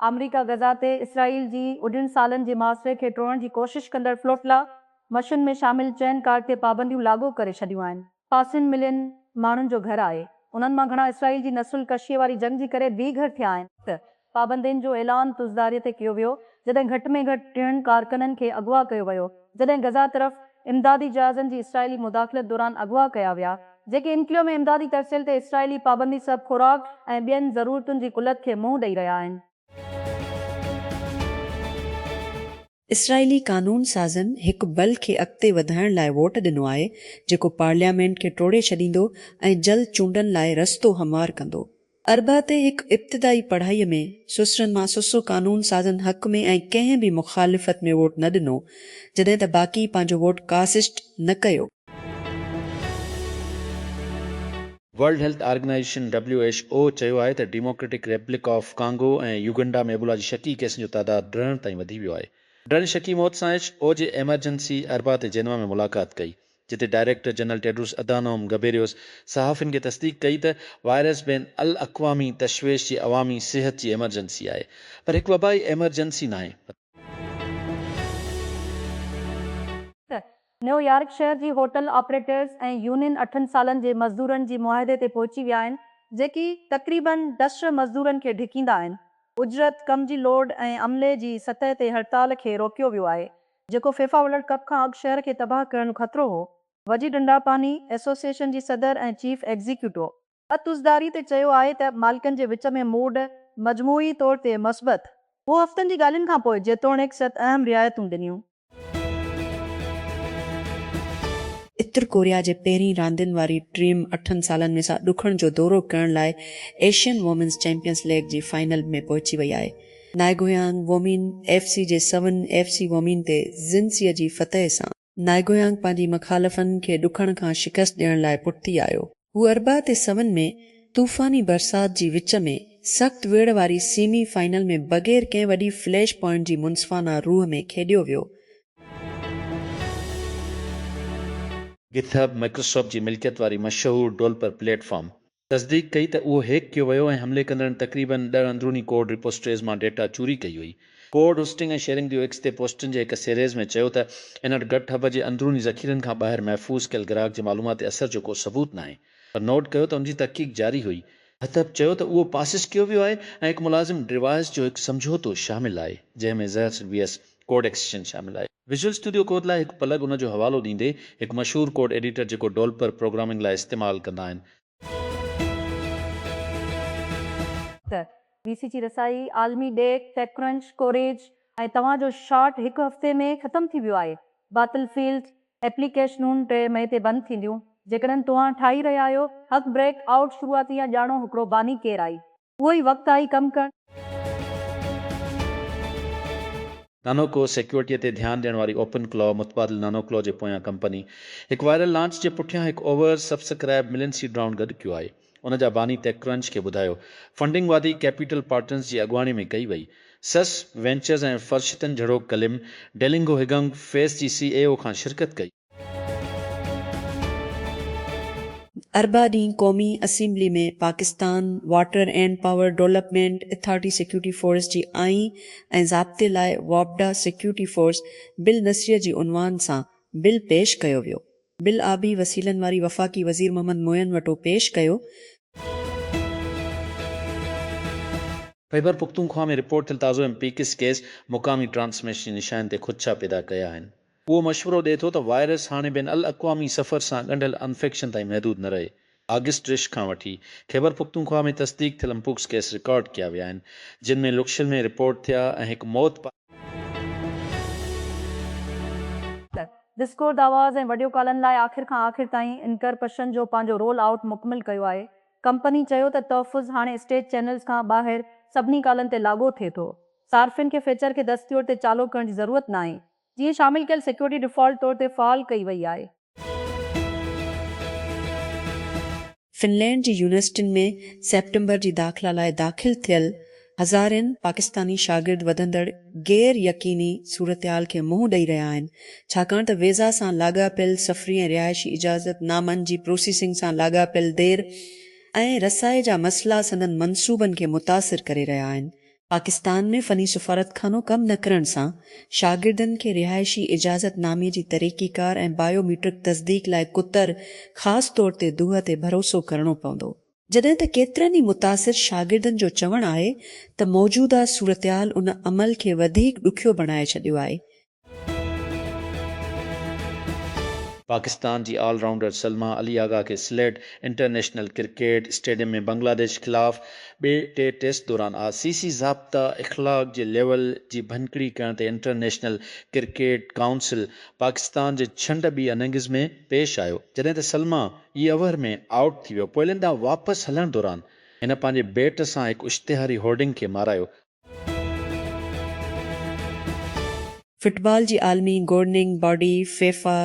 अमरीका गज़ा ते इसराइल जी उॾनि सालनि जे मुआसिरे खे टोड़ण जी कोशिश कंदड़ फ्लोटला मशन में शामिल चइनि कार ते पाबंदियूं लागू करे छॾियूं आहिनि। पासिन मिलियन माण्हुनि जो घर आहे। उन्हनि मां घणा इसराइल जी नस्ल कशीअ वारी जंग जी करे बेघर थिया आहिनि त पाबंदियुनि जो ऐलान तुज़दारीअ ते कयो वियो, जॾहिं घटि में घटि 3 कारकुननि खे अगवा कयो वियो, जॾहिं गज़ा तरफ़ इमदादी जहाज़नि जी इसराइली मुदाख़लत दौरान अगवा कया विया, जेके इनक्लियो में इमदादी तरसेल ते इसराइली पाबंदी सभु खुराक ऐं ॿियनि ज़रूरतुनि जी कुलत खे मुंहुं ॾेई रहिया आहिनि। इसराइली कानून साज़नि हिकु बल खे अॻिते वधाइण लाइ वोट ॾिनो आहे, जेको पार्लियामेंट खे टोड़े छॾींदो ऐं जल्द चूंडनि लाइ रस्तो हमवार कंदो। अरबा ते हिकु इब्तिदाई पढ़ाईअ में सुसरनि मां सुसो कानून साज़नि हक़ में ऐं कंहिं बि मुखालिफ़त में वोट न ॾिनो, जॾहिं त बाक़ी पंहिंजो वोट कासिस्ट न कयो। वर्ल्ड हेल्थ ऑर्गेनाइजेशन WHO चयो आहे त डेमोक्रेटिक रिपब्लिक ऑफ कांगो ऐं युगंडा में एबोला जी शकी केसनि जो तादादु ॾहण ताईं वधी वियो आहे। ॾहण शकी मौत सां WHO जे एमरजेंसी अरबा ते जेनवा में मुलाक़ात कई, जिते डायरेक्टर जनरल टेड्रोस अदानोम गबेरियोस सहाफ़िन खे तस्दीक कई त वायरस बैन अल अक़वामी तशवीश जी अवामी सिहत जी एमरजेंसी आहे, पर हिकु वबाई एमरजेंसी नाहे। न्यूयॉर्क शहर जी होटल ऑपरेटर्स ऐं यूनियन 8 सालनि जे मज़दूरनि जी मुआहदे ते पहुची विया आहिनि, जेकी तक़रीबन 10 मज़दूरनि खे ढिकींदा आहिनि। उजरत, कम जी लोड ऐं अमले जी सतह ते हड़ताल खे रोकियो वियो आहे, जेको फीफा वर्ल्ड कप खां अॻु शहर खे तबाह करण ख़तरो हो। वजी डंडापानी एसोसिएशन जी सदर ऐं चीफ एग्ज़ीक्यूटिव अतुज़दारी ते चयो आहे त मालिकनि जे विच में मूड मजमूई तौर ते मस्बत वो हफ़्तनि जी ॻाल्हियुनि खां पोइ जेतोणीकि 7 अहम रिआयतूं ॾिनियूं। उत्तर कोरिया जे पहिरीं रांदियुनि वारी टीम 8 सालनि में सां ॾुखण जो दौरो करण लाइ एशियन वोमेन्स चैंपियंस लीग जी फाइनल में पहुची वई आहे। नायगोयांग वोमिन FC जे 7 FC वोमिन ते जिंसीअ जी फतह सां नायगोयांग पंहिंजी मुखालिफ़नि खे ॾुखण खां शिकस्त ॾियण लाइ पुठिती आयो। हू अरबा ते 7 में तूफ़ानी बरसात जी विच में सख़्त वेड़ वारी सेमी फाइनल में बग़ैर कंहिं वॾी फ्लैश पॉइंट जी मुनसिफ़ाना रूह में खेॾियो वियो। गिथहब माइक्रोसॉफ्ट जी मिल्कियत वारी मशहूर डेवलपर प्लेटफॉर्म तस्दीक कई त उहो हैक कयो वियो ऐं हमले कंदड़नि तक़रीबन 10 अंदरूनी कोड रिपोस्ट्रीज़ मां डेटा चोरी कई हुई। कोड होस्टिंग ऐं शेयरिंग जो एक्स ते पोस्टनि जे हिकु सीरीज़ में चयो त इन वटि GitHub जे अंदरूनी ज़ख़ीरनि खां ॿाहिरि महफ़ूज़ कयल ग्राहक जे मालूमात ते असर जो को सबूत नाहे, पर नोट कयो त उन जी तहक़ीक़ जारी हुई। हथब चयो त उहो पासिस कयो वियो आहे ऐं हिकु मुलाज़िम डिवाइस जो हिकु समझौतो शामिल आहे, जंहिंमें ज़हर VS कोड एक्सचेंज शामिल आहे। विजुअल स्टूडियो कोड लाइ हिकु पलग उन जो हवालो ॾींदे हिकु मशहूर कोड एडिटर जेको डेवलपर प्रोग्रामिंग लाइ इस्तेमालु कंदा आहिनि। VC जी रसाई आलमी डेक टेकक्रंच कोरेज ऐं तव्हांजो शॉट हिकु हफ़्ते में ख़तमु थी वियो आहे। बातिलफील्ड एप्लीकेशनुनि 3 मई ते बंदि थींदियूं। जेकॾहिं तव्हां ठाही रहिया आहियो हक़ ब्रेक आउट शुरूआती या ॼाणो हिकिड़ो बानी केरु आई, उहो ई वक़्तु आई कमु करणु। नानोको सिक्योरिटीअ ते ध्यानु ॾियण वारी ओपन क्लॉ मुतबादिल नानोक्लॉ जे पोयां कंपनी हिकु वायरल लॉन्च जे पुठियां हिकु over subscribe million seed round गॾु कयो आहे। उन जा बानी टेकक्रंच खे ॿुधायो फंडिंग वादी कैपिटल पार्टनर्स जी अॻुवाणी में कई वई। सस वेंचर्स ऐं फर्शितन जहिड़ो कलिम डेलिंगो हिगंग फेस जी CEO खां शिरकत कई। अरबा ॾींहुं क़ौमी असेंबली में Pakistan water and power development authority security force जी आईं ऐं ज़ाब्ते लाइ वापडा सिक्योरिटी फोर्स बिल नसीर जी उनवान सां बिल पेश कयो वियो। बिल आबी वसीलनि वारी वफ़ाक़ी वज़ीर मोहम्मद मोइन वटो पेश कयो। ख़ैबर पुख्तूनख्वा में रिपोर्ट थियल ताज़ो एमपीकिस केस मुक़ामी ट्रांसमिशन निशान ते ख़ुदशा पैदा कया आहिनि। उहो मशवरो ॾिए थो त वायरस हाणे बिन अल अक़वामी सफ़र सां ॻंढियल इन्फेक्शन ताईं महदूद न रहे। अगस्त खां वठी ख़ैबर पुख्तूनख्वा में तस्दीक थियल एमपॉक्स केस रिकॉर्ड कया विया आहिनि, जिन में लुक्शल में रिपोर्ट थिया ऐं हिकु मौत। डिस्कोर्ड आवाज़ ऐं वडियो कॉलनि लाइ आख़िर खां आख़िर ताईं इनकरप्शन जो पंहिंजो रोल आउट मुकमिल कयो आहे। कंपनी चयो त तहफ़ुज़ हाणे स्टेट चैनल्स खां ॿाहिरि सभिनी कॉलनि ते लागू थिए थो। सार्फ़िन खे फीचर खे दस्तूर ते चालू करण जी ज़रूरत नाहे, जीअं शामिल कयल सिक्योरिटी डिफ़ॉल्ट तौर ते फ़ाल कई वई आहे। फिनलैंड जी यूनिवर्सिटियुनि में सेप्टेंबर जी दाख़िला लाइ दाख़िल थियल हज़ारनि पाकिस्तानी शागिर्द वधंदड़ गैर यकीनी सूरतहाल खे मुंहुं ॾेई रहिया आहिनि, छाकाणि त वीज़ा सां लाॻापियल सफ़री ऐं रिहाइशी इजाज़त नामनि जी प्रोसेसिंग सां लाॻापियल देर ऐं रसाए जा मसइला संदनि मंसूबनि खे मुतासिर करे रहिया आहिनि। पाकिस्तान में फ़नी सफ़ारतखानो कम न करण सां शागिर्दनि खे रिहाइशी इजाज़तनामे जी तरीक़ीकार ऐं बायोमीट्रिक तस्दीक लाइ कुतर ख़ासि तौर ते दूह ते भरोसो करणो पवंदो। जॾहिं त केतिरनि ई मुतासिर शागिर्दनि जो चवणु आहे त मौजूदा सूरतयाल उन अमल खे वधीक ॾुखियो बणाए छॾियो आहे। पाकिस्तान जी ऑलराउंडर सलमा अली आगा के सिलेट इंटरनेशनल क्रिकेट स्टेडियम में बांग्लादेश खिलाफ टे टेस्ट दौरान आसीसी ज़ाब्ता इख़लाक़ जे लेवल जी भनकड़ी करण ते इंटरनेशनल क्रिकेट काउंसिल पाकिस्तान जे छंड ॿी इनिंग्स में पेश आयो, जॾहिं त सलमा ई ओवर में आउट थी वियो। पोइलनि ॾांहुं वापसि हलण दौरान हिन पंहिंजे बैट सां हिकु इश्तिहारी होर्डिंग खे मारायो। फुटबॉल जी आलमी गोवर्निंग बॉडी फीफा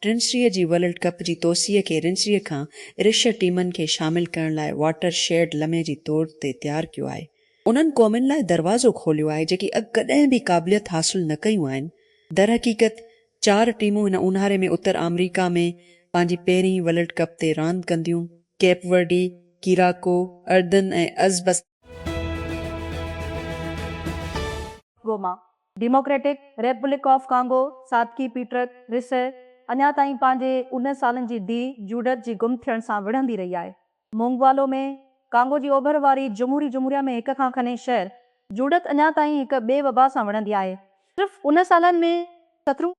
टिनिसरीअ जी वर्ल्ड कप जी तोसीअ खे रिनसरीअ खां रिश टीमनि खे शामिल करण लाइ वाटर शेड लम्हे जी तौर ते तयारु कयो आहे। उन्हनि क़ौमुनि लाइ दरवाज़ो खोलियो आहे जेकी अॻु कॾहिं बि क़ाबिलियत हासिल न कयूं आहिनि। दर हक़ीक़त 4 टीमूं हिन ऊन्हारे में उत्तर अमरीका में पंहिंजी पहिरीं वर्ल्ड कप ते रांदि कंदियूं। केप वर्डी, कीराको, अर्दन ऐं अज़बस गोमा डेमोक्रेटिक रिपब्लिक ऑफ कांगो सादकी पीटर रिसे अञा ताईं पंहिंजे 19 सालनि जी धीउ जूडत जी गुम थियण सां विढ़ंदी रही आहे। मोंगवालो में कांगो जी ओभर वारी जमहूरिया में हिक खां खने शहर जूडत अञा ताईं हिक ॿिए वबा सां विढ़ंदी आहे। सिर्फ़ 19 सालनि में 17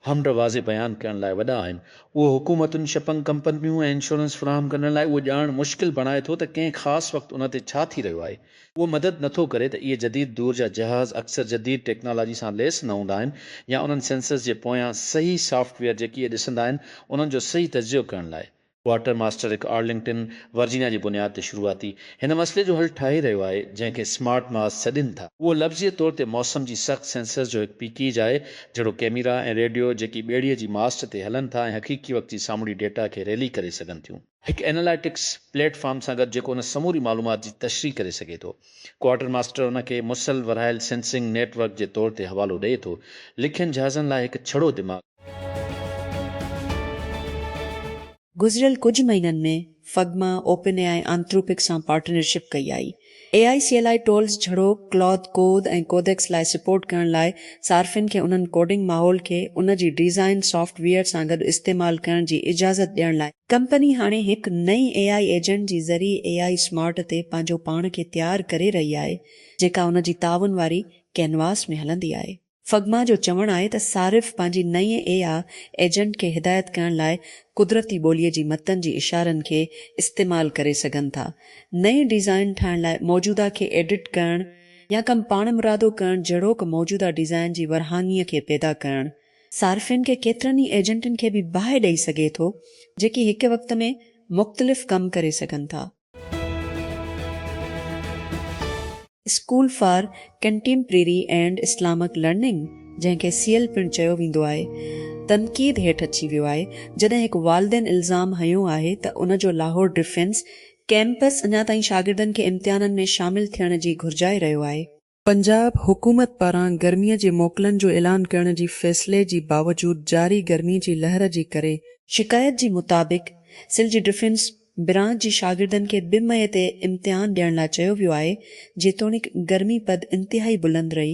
हमद वाज़े बयान करण लाइ वॾा आहिनि। उहो हुकूमतुनि शपंग कंपनियूं ऐं इंश्योरेंस फराहम करण लाइ उहो ॼाणणु मुश्किल बणाए थो त कंहिं ख़ासि वक़्तु उन ते छा थी रहियो आहे। उहो मदद नथो करे त इहे जदीद दौर जा जहाज़ अक्सर जदीद टेक्नोलॉजी सां लेस न हूंदा आहिनि या उन्हनि सेंसर्स जे पोयां सही सॉफ्टवेयर जेकी इहे ॾिसंदा आहिनि उन्हनि जो सही तजियो करण लाइ। वाटर मास्टर हिकु आर्लिंगटन वर्जीनिया जी बुनियाद ते शुरूआती हिन मसइले जो हल ठाहे रहियो आहे जंहिंखे स्मार्ट मास सॾनि था। उहो लफ़्ज़ी तौर ते मौसम जी सख़्त सेंसर्स जो हिकु पीकीज आहे जहिड़ो कैमरा ऐं रेडियो जेकी ॿेड़ीअ जी मास्ट ते हलनि था ऐं हक़ीक़ी वक़्त जी सामूंडी डेटा खे रैली करे सघनि थियूं। हिकु एनालिटिक्स प्लेटफॉर्म सां गॾु जेको उन समूरी मालूमात जी तशरीह करे सघे थो। क्वार्टर मास्टर उन खे मुसल वरायल सेंसिंग नेटवर्क जे तौर ते हवालो ॾिए थो। लिखियलु जहाज़नि लाइ हिकु छड़ो दिमाग़। गुज़िरियल कुझु महीननि में फगमा ओपन एआई एंथ्रोपिक सां पार्टनरशिप कई आई। AICLI टोल्स झड़ो क्लॉथ कोड ऐं कोडेक्स लाइ सपोर्ट करण लाइ सार्फिन खे उन्हनि कोडिंग माहौल खे उन जी डिज़ाइन सॉफ्टवेयर सां गॾु इस्तेमालु करण जी इजाज़त ॾियण लाइ कंपनी हाणे हिकु नई AI एजेंट जी ज़रिए AI स्मार्ट ते पंहिंजो पाण खे तयारु करे रही आहे जेका उन जी ताउन वारी कैनवास में हलंदी आहे। फगमा जो चवणु आहे त सारिफ़ पंहिंजी नई AI एजेंट खे हिदायत करण लाइ कुदरती ॿोलीअ जी मतनि जी इशारनि खे इस्तेमालु करे सघनि था। नई डिज़ाइन ठाहिण लाइ मौजूदा खे एडिट करण या कमु पाण मुरादो करण जहिड़ोक मौजूदा डिज़ाइन जी वरहांगीअ खे पैदा करण। सार्फिन खे केतिरनि ई एजेंटनि खे बि बाहि ॾेई सघे थो जेकी हिक वक़्त में मुख़्तलिफ़ कमु करे सघनि था। School for contemporary and Islamic learning जंहिंखे CL पिणु चयो वेंदो आहे तनक़ीद हेठि अची वियो आहे जॾहिं हिकु वालिदेन इल्ज़ाम हयो आहे त उन जो लाहौर डिफेंस कैंपस अञा ताईं शागिर्दनि खे इम्तिहाननि में शामिल थियण जी घुर्जाए रहियो आहे। पंजाब हुकूमत पारां गर्मीअ जे मोकलनि जो ऐलान करण जी फ़ैसिले जी बावजूद जारी गर्मी जी लहर जे करे शिकायत जी मुताबिक़ सिलजी डिफेंस ब्रांच जी शागिर्दनि खे 2 मई ते इम्तिहान ॾियण लाइ चयो वियो आहे जेतोणीकि गर्मी पद इंतिहाई बुलंद रही।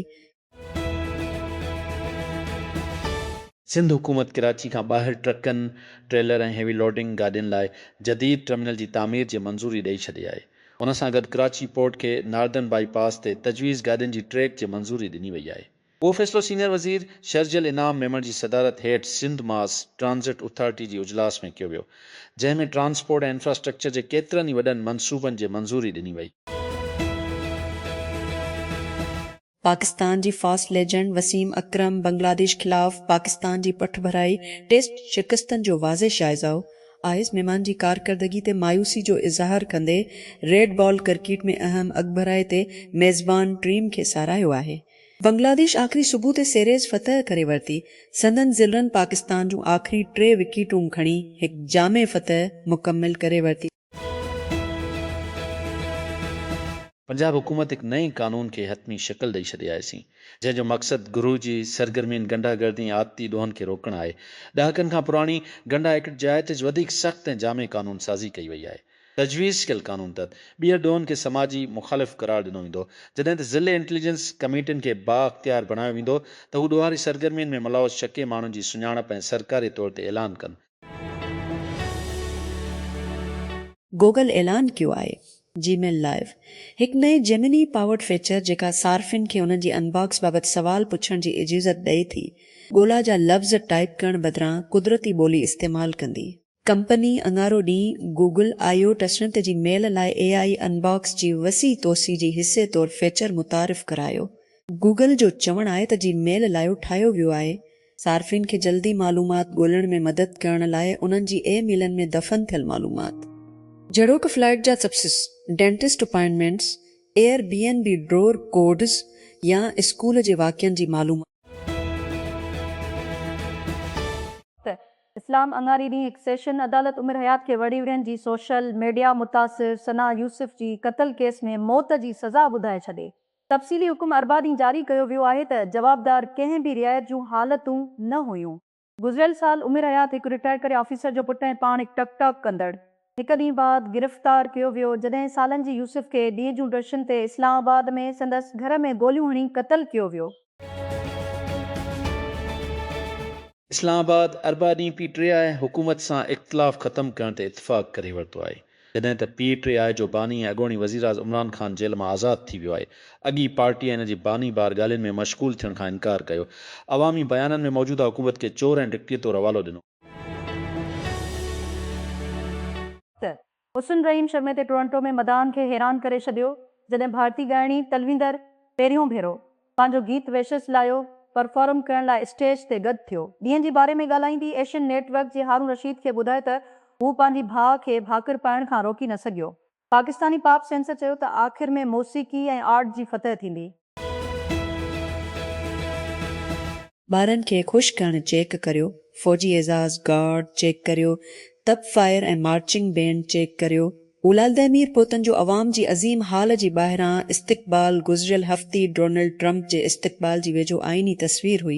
सिंध हुकूमत कराची खां ॿाहिरि ट्रकनि ट्रेलर ऐं हेवी लोडिंग गाॾियुनि लाइ जदीद टर्मिनल जी तामीर जी मंज़ूरी ॾेई छॾी आहे। उन सां गॾु कराची पोर्ट खे नार्दन बाईपास ते तजवीज़ गाॾियुनि जी ट्रैक जी मंज़ूरी ॾिनी वई आहे। उहो फ़ैसिलो सीनियर वज़ीर शर्जिल इनाम मेमण जी सदारत हेठि सिंध मास ट्रांज़िट अथॉरिटी जी उजलास में कयो वियो जंहिं में ट्रांसपोर्ट ऐं इंफ्रास्ट्रक्चर जे केतिरनि ई वॾनि मनसूबनि जे मंज़ूरी ॾिनी वई। पाकिस्तान जी फास्ट लेजेंड वसीम अकरम बांग्लादेश खिलाफ़ पाकिस्तान जी पठ भराई टेस्ट शिकस्तनि जो वाज़े जाइज़ो आइज़ मेहमान जी कारकर्दगी ते मायूसी जो इज़हार कंदे रेड बॉल क्रिकेट में अहम अकबराए ते मेज़बान टीम खे साराहियो आहे। बांग्लादेश आख़िरी सुबुह ते सीरीज़ फतह करे वरिती। संदन ज़िलरनि पाकिस्तान जूं आख़िरी 3 विकेटूं खणी हिकु जामे फतह मुकमिल करे वरिती। पंजाब हुकूमत हिकु नए कानून खे हतमी शक्ल ॾेई छॾी आहेसीं जंहिंजो मक़सदु गुरू जी सरगर्मियुनि गंडागर्दी ऐं आदती ॾोहनि खे रोकणु आहे। ॾहाकनि खां पुराणी गंडा हिकु जाइ ते वधीक सख़्त ऐं जामे कानून साज़ी कई वई आहे। तजवीज़ कयल कानून तहत ॿीहर डोन खे समाजी मुखालिफ़ करार ॾिनो वेंदो, जॾहिं त ज़िले इंटेलिजेंस कमेटियुनि खे बाअख्तियार बणायो वेंदो त हू ॾोहारी सरगर्मियुनि में मुलविस शके माण्हुनि जी सुञाणप ऐं सरकारी तौर ते ऐलान कनि। गूगल ऐलान कयो आहे जीमेल लाइव हिकु नए जेमिनी पावर्ड फीचर जेका सार्फिन खे उन्हनि जी अनबॉक्स बाबति सवाल पुछण जी इजाज़त ॾिए थी, ॻोल्हा जा लफ़्ज़ टाइप करण बदिरां कुदरती ॿोली इस्तेमालु कंदी। कंपनी अङारो ॾींहुं गूगल I/O टचनत जी मेल लाइ AI अनबॉक्स जी वसी तोसी जी हिसे तौरु फीचर मुतारिफ़ करायो। गूगल जो चवणु आहे त जी मेल लाइ ठाहियो वियो आहे सार्फिन खे जल्दी मालूमात ॻोल्हण में मदद करण लाइ उन्हनि जी मेलनि में दफ़न थियल मालूमात जहिड़ोक फ्लाइट जा सबसिस, डेंटिस्ट अपॉइंटमेंट्स, Airbnb ड्रोर कोड्स या स्कूल जे वाक़ियनि जी मालूमात। इस्लाम अंगारी ॾींहुं हिकु सेशन अदालत उमिर हयात खे वड़ी विरहनि जी सोशल मीडिया मुतासिर सना यूसुफ जी क़तल केस में मौत जी सज़ा ॿुधाए छॾे। तफ़सीली हुकुम अरबा ॾींहुं जारी कयो वियो आहे त जवाबदार कंहिं बि रिआयत जूं हालतूं न हुयूं। गुज़िरियल साल उमिर हयात हिकु रिटायर करे ऑफिसर जो पुटु ऐं पाण हिकु टकटॉक कंदड़ हिकु ॾींहुं बाद गिरफ़्तार कयो वियो, जॾहिं सालनि जी यूसुफ खे ॾींहं जूं ड्रिशन ते इस्लामाबाद में संदसि घर में गोलियूं हणी क़तल कयो वियो। इस्लामाबाद अरबा ॾींहुं PTI हुकूमत सां इख़्तिलाफ़ ख़तमु करण ते इतफ़ाक़ करे वरितो आहे, जॾहिं त PTI जो बानी ऐं अॻूणी वज़ीर इमरान ख़ान जेल मां आज़ादु थी वियो आहे। अॻी पार्टी ऐं हिन जी बानी बार ॻाल्हियुनि में मशगूल थियण खां इनकार कयो। अवामी बयाननि में मौजूदा हुकूमत खे चोर ऐं डिक्टीअ तौरु हवालो ॾिनो। हुसन रहीम शर्मे ते टोरंटो में मदान खे हैरान करे छॾियो, जॾहिं भारती ॻाइणी तलविंदर पहिरियों भेरो पंहिंजो गीत वेशस लायो परफॉर्म करण लाइ स्टेज ते गॾु थियो। ॾींहं जी बारे में ॻाल्हाईंदी एशियन नेटवर्क जे हारून रशीद खे ॿुधायो त हू पंहिंजी भाउ खे भाकुर पाइण खां रोकी न सघियो। पाकिस्तानी पॉप सेंसर चयो त आख़िर में मौसीक़ी ऐं आर्ट जी फतह थींदी। ॿारनि खे ख़ुशि करण चेक करियो, फ़ौजी एज़ाज़ गार्ड चेक करियो, तब फायर ऐं मार्चिंग बैंड चेक करियो। उलालदमीर पोतन जो अवाम जी अज़ीम हाल जी ॿाहिरां इस्तक़बाल गुज़िरियल हफ़्ते डोनाल्ड ट्रंप जे इस्तक़बाल जी वेझो आईनी तस्वीर हुई।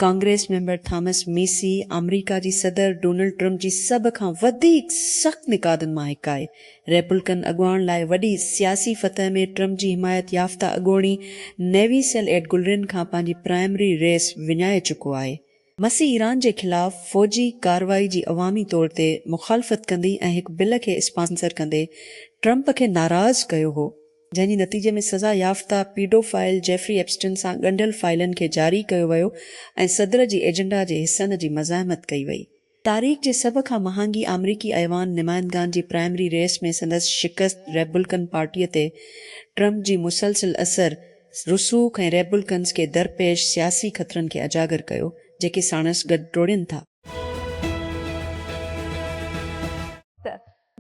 कांग्रेस मेंबर थॉमस मेसी अमरीका जी सदर डोनाल्ड ट्रंप जी सभ खां वधीक सख़्त निकादनि मां हिकु आहे। रेपब्लिकन अॻुवाण लाइ वॾी सियासी फतह में ट्रंप जी हिमायत याफ़्ता अॻोणी नेवी सेल एड गुलरिन खां पंहिंजी प्राइमरी रेस विञाए चुको आहे। मसी ईरान जे ख़िलाफ़ फ़ौजी कार्रवाई जी अवामी तौर ते मुखालफ़त कंदी ऐं हिकु बिल खे स्पॉन्सर कंदे ट्रंप खे नाराज़ कयो हो, जंहिंजे नतीजे में सज़ा याफ़्ता पीडोफाइल जेफरी एप्स्टीन सां ॻंढियल फाइलनि खे जारी कयो वियो ऐं सदर जी एजेंडा जे हिसनि जी मज़ाहमत कई वई। तारीख़ जे सभ खां महांगी अमरीकी ऐवान नुमाइंदगान जी प्राइमरी रेस में संदसि शिकस्त रेपब्लिकन पार्टीअ ते ट्रंप जी मुसलसिल असर रुसूख़ ऐं रेपब्लिकन्स खे दरपेश सियासी ख़तरनि खे उजागर कयो, जेके साणसि गॾु टोड़ियनि था।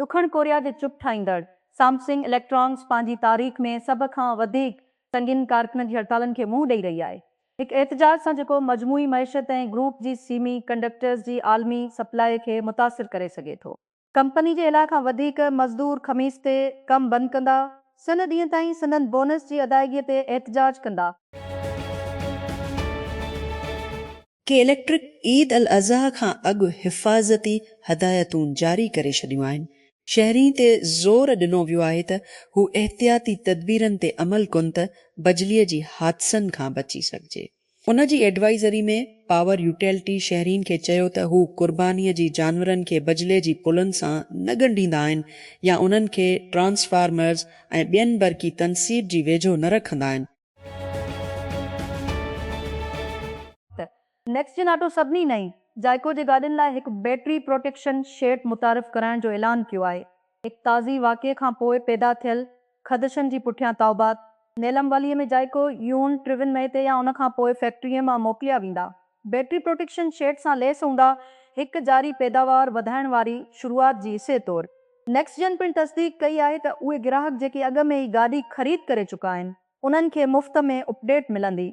ॾुखण कोरिया जे चुप ठाहींदड़ सैमसंग इलेक्ट्रॉनिक्स पंहिंजी तारीख़ में सभ खां वधीक संगीन कारकुननि जी हड़तालनि खे मुंहुं ॾेई रही आहे। हिकु एहतजाज सां जेको मजमूई मईशत ऐं ग्रुप जी सीमी कंडक्टर्स जी आलमी सप्लाई खे मुतासिर करे सघे थो। कंपनी जे इलाही खां वधीक मज़दूर ख़मीस ते कमु बंदि कंदा, सन ॾींहं ताईं संदन बोनस जी अदायगीअ ते एहतजाज कंदा। के इलेक्ट्रिक ईद अल अज़हा खां अॻु हिफ़ाज़ती हदायतूं जारी करे छॾियूं आहिनि। शहरी ते ज़ोर ॾिनो वियो आहे त हू एहतियाती तदबीरनि ते अमल कनि त बिजलीअ जी हादसनि खां बची सघिजे। उन जी एडवाइज़री में पावर यूटिलिटी शहरीन खे चयो त हू क़ुर्बानीअ जी जानवरनि खे बिजलीअ जी पुलनि सां न ॻंढींदा आहिनि या उन्हनि खे ट्रांसफार्मर्स ऐं ॿियनि बरक़ी तनसीब जी वेझो न रखंदा आहिनि। नेक्स्ट जेन ऑटो सभिनी नई जाइको जे गाॾियुनि लाइ हिकु बैटरी प्रोटेक्शन शेड मुतारिफ़ कराइण जो ऐलान कयो आहे। हिकु ताज़ी वाक़िए खां पोइ पैदा थियल ख़दशनि जी पुठियां तौबात। नेलम वालीअ में जाइको यून ट्रिविन मई ते या उन खां पोइ फैक्ट्रीअ मां मोकिलिया वेंदा। बैटरी प्रोटेक्शन शेड सां लेस हूंदा, हिकु जारी पैदावार वधाइण वारी शुरूआत जी हिसे तौरु। नेक्स्ट जेन पिणु तस्दीक कई आहे त उहे ग्राहक जेके अॻु में ई गाॾी ख़रीद करे चुका आहिनि, उन्हनि खे मुफ़्त में अपडेट मिलंदी।